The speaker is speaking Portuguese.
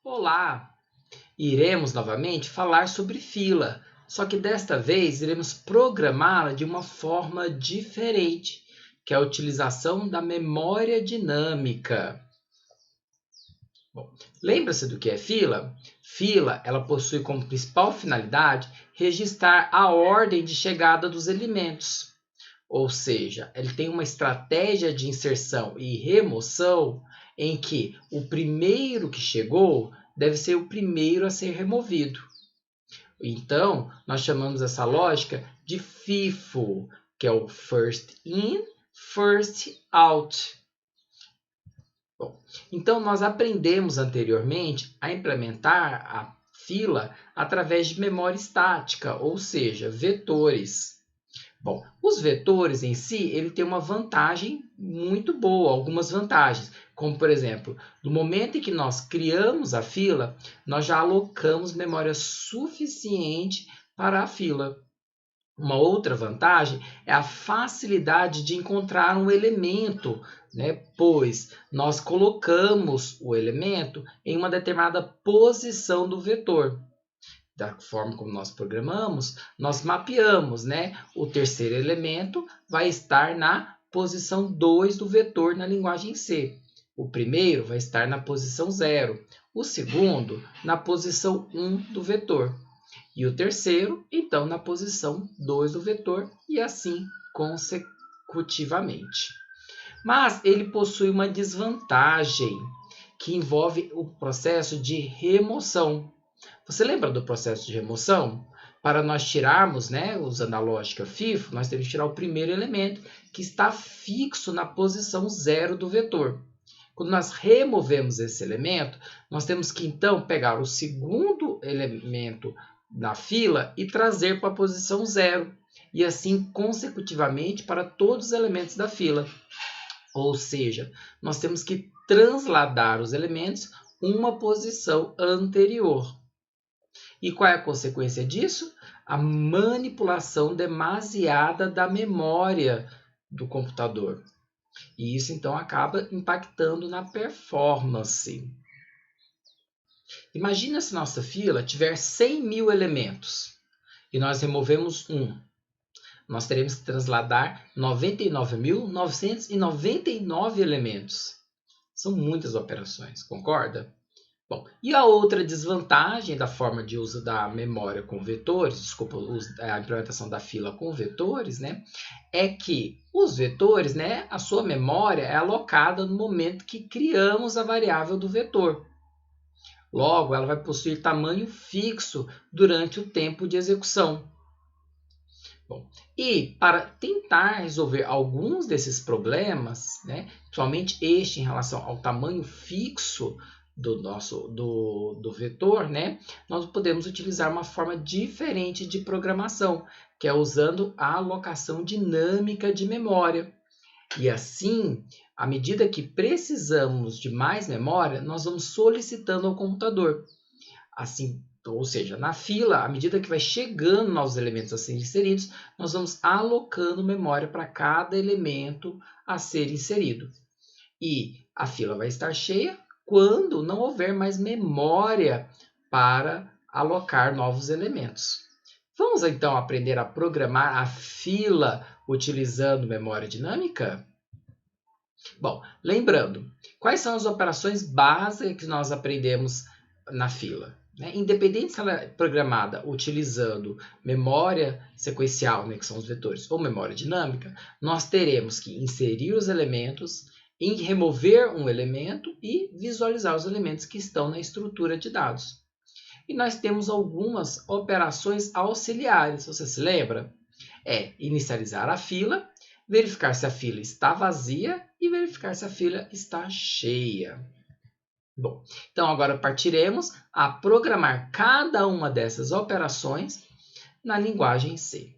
Olá! Iremos novamente falar sobre fila, só que desta vez iremos programá-la de uma forma diferente, que é a utilização da memória dinâmica. Bom, lembra-se do que é fila? Fila, ela possui como principal finalidade registrar a ordem de chegada dos elementos. Ou seja, ele tem uma estratégia de inserção e remoção em que o primeiro que chegou deve ser o primeiro a ser removido. Então, nós chamamos essa lógica de FIFO, que é o First In, First Out. Bom, então, nós aprendemos anteriormente a implementar a fila através de memória estática, ou seja, vetores. Bom, os vetores em si, ele tem uma vantagem muito boa, algumas vantagens, como por exemplo, no momento em que nós criamos a fila, nós já alocamos memória suficiente para a fila. Uma outra vantagem é a facilidade de encontrar um elemento, né? Pois nós colocamos o elemento em uma determinada posição do vetor. Da forma como nós programamos, nós mapeamos, né? O terceiro elemento vai estar na posição 2 do vetor na linguagem C. O primeiro vai estar na posição 0. O segundo, na posição 1 do vetor. E o terceiro, então, na posição 2 do vetor, e assim consecutivamente. Mas ele possui uma desvantagem, que envolve o processo de remoção. Você lembra do processo de remoção? Para nós tirarmos, né, usando a lógica FIFO, nós temos que tirar o primeiro elemento que está fixo na posição 0 do vetor. Quando nós removemos esse elemento, nós temos que então pegar o segundo elemento na fila e trazer para a posição 0. E assim consecutivamente para todos os elementos da fila. Ou seja, nós temos que transladar os elementos uma posição anterior. E qual é a consequência disso? A manipulação demasiada da memória do computador. E isso então acaba impactando na performance. Imagina se nossa fila tiver 100 mil elementos e nós removemos um. Nós teremos que trasladar 99.999 elementos. São muitas operações, concorda? Bom, e a outra desvantagem da forma de uso da memória com vetores, desculpa, a implementação da fila com vetores, né, é que os vetores, né, a sua memória é alocada no momento que criamos a variável do vetor. Logo, ela vai possuir tamanho fixo durante o tempo de execução. Bom, e para tentar resolver alguns desses problemas, né, principalmente este em relação ao tamanho fixo do vetor, né, nós podemos utilizar uma forma diferente de programação, que é usando a alocação dinâmica de memória. E assim, à medida que precisamos de mais memória, nós vamos solicitando ao computador. Assim, ou seja, na fila, à medida que vai chegando novos elementos a serem inseridos, nós vamos alocando memória para cada elemento a ser inserido. E a fila vai estar cheia quando não houver mais memória para alocar novos elementos. Vamos então aprender a programar a fila utilizando memória dinâmica? Bom, lembrando, quais são as operações básicas que nós aprendemos na fila? Independente se ela é programada utilizando memória sequencial, né, que são os vetores, ou memória dinâmica, nós teremos que inserir os elementos, remover um elemento e visualizar os elementos que estão na estrutura de dados. E nós temos algumas operações auxiliares, você se lembra? É inicializar a fila, verificar se a fila está vazia e verificar se a fila está cheia. Bom, então agora partiremos a programar cada uma dessas operações na linguagem C.